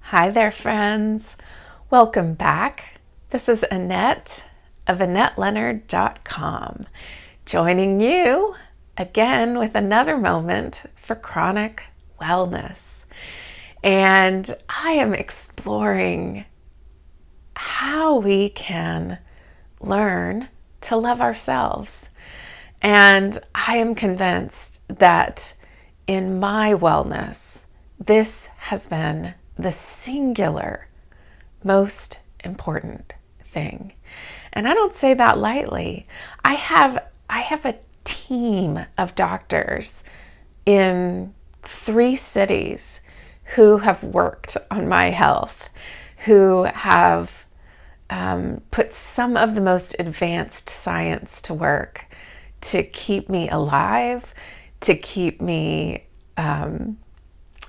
Hi there, friends. Welcome back. This is Annette of AnnetteLeonard.com, joining you again with another moment for chronic wellness. And I am exploring how we can learn to love ourselves. And I am convinced that in my wellness, this has been the singular most important thing. And I don't say that lightly. I have a team of doctors in 3 cities who have worked on my health, who have put some of the most advanced science to work to keep me alive, to keep me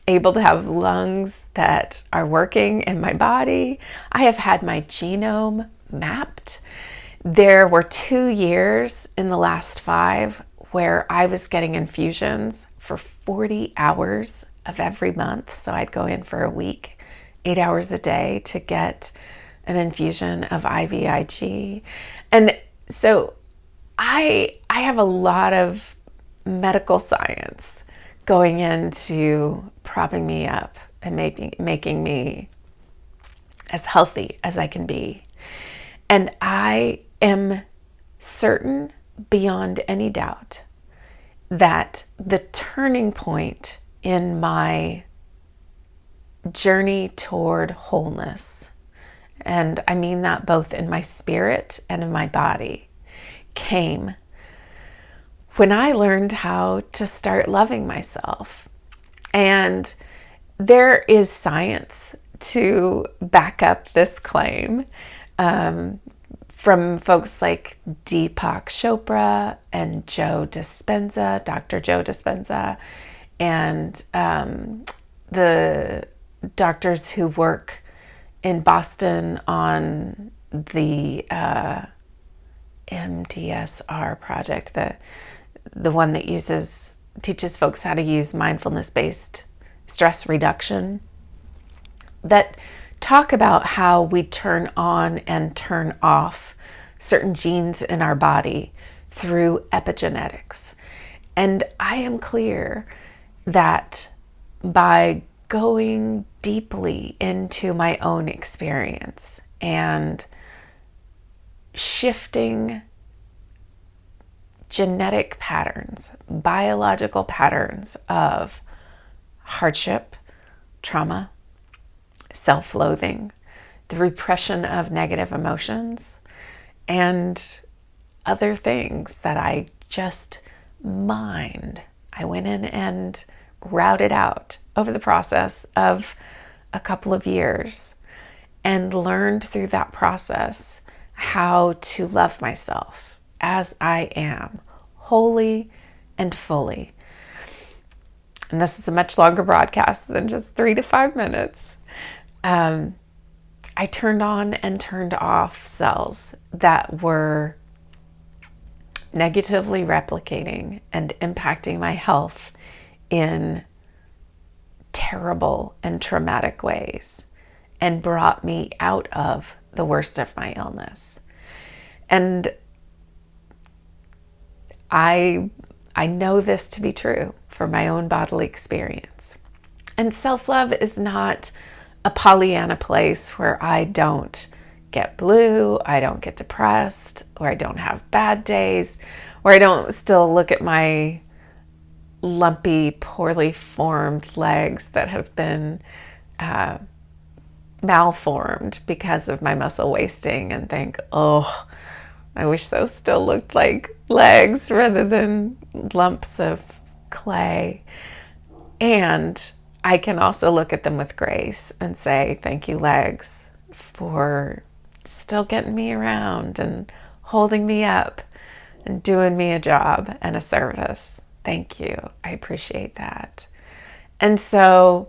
able to have lungs that are working in my body. I have had my genome mapped. There were 2 years in the last 5 where I was getting infusions for 40 hours of every month. So I'd go in for a week, 8 hours a day to get an infusion of IVIG. And so I have a lot of medical science going into propping me up and making me as healthy as I can be. And I am certain beyond any doubt that the turning point in my journey toward wholeness, and I mean that both in my spirit and in my body, came when I learned how to start loving myself. And there is science to back up this claim from folks like Deepak Chopra and Dr. Joe Dispenza, and the doctors who work in Boston on the MDSR project, the one that teaches folks how to use mindfulness-based stress reduction, that talk about how we turn on and turn off certain genes in our body through epigenetics. And I am clear that by going deeply into my own experience and shifting genetic patterns, biological patterns of hardship, trauma, self-loathing, the repression of negative emotions, and other things that I just mined. I went in and routed out over the process of a couple of years and learned through that process how to love myself as I am, wholly and fully. And this is a much longer broadcast than just 3 to 5 minutes. I turned on and turned off cells that were negatively replicating and impacting my health in terrible and traumatic ways, and brought me out of the worst of my illness. And I know this to be true for my own bodily experience. And self-love is not a Pollyanna place where I don't get blue, I don't get depressed, or I don't have bad days, or I don't still look at my lumpy, poorly formed legs that have been malformed because of my muscle wasting and think, oh, I wish those still looked like legs rather than lumps of clay. And I can also look at them with grace and say, thank you, legs, for still getting me around and holding me up and doing me a job and a service. Thank you. I appreciate that. And so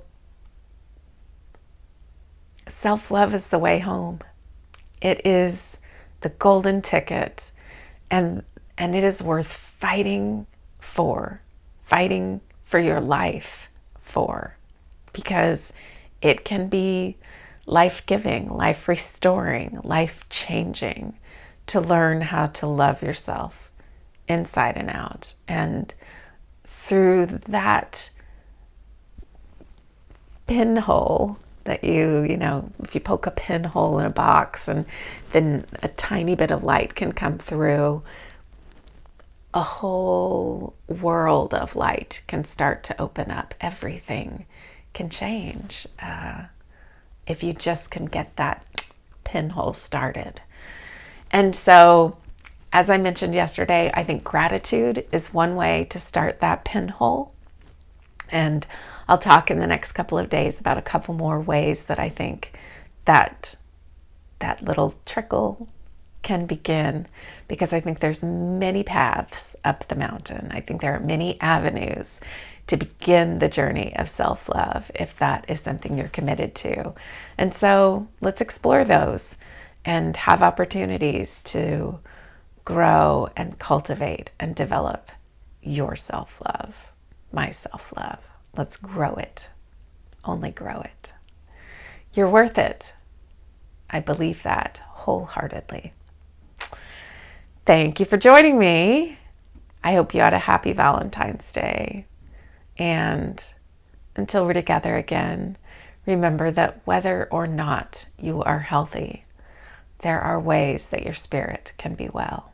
self-love is the way home. It is the golden ticket, and it is worth fighting for your life for, because It can be life-giving, life-restoring, life-changing to learn how to love yourself inside and out. And through that pinhole that if you poke a pinhole in a box and then a tiny bit of light can come through, a whole world of light can start to open up. Everything can change if you just can get that pinhole started. And so, as I mentioned yesterday, I think gratitude is one way to start that pinhole. And I'll talk in the next couple of days about a couple more ways that I think that little trickle can begin, because I think there's many paths up the mountain. I think there are many avenues to begin the journey of self-love if that is something you're committed to. And so let's explore those and have opportunities to grow and cultivate and develop your self-love, my self-love. Let's grow it. Only grow it. You're worth it. I believe that wholeheartedly. Thank you for joining me. I hope you had a happy Valentine's Day. And until we're together again, remember that whether or not you are healthy, there are ways that your spirit can be well.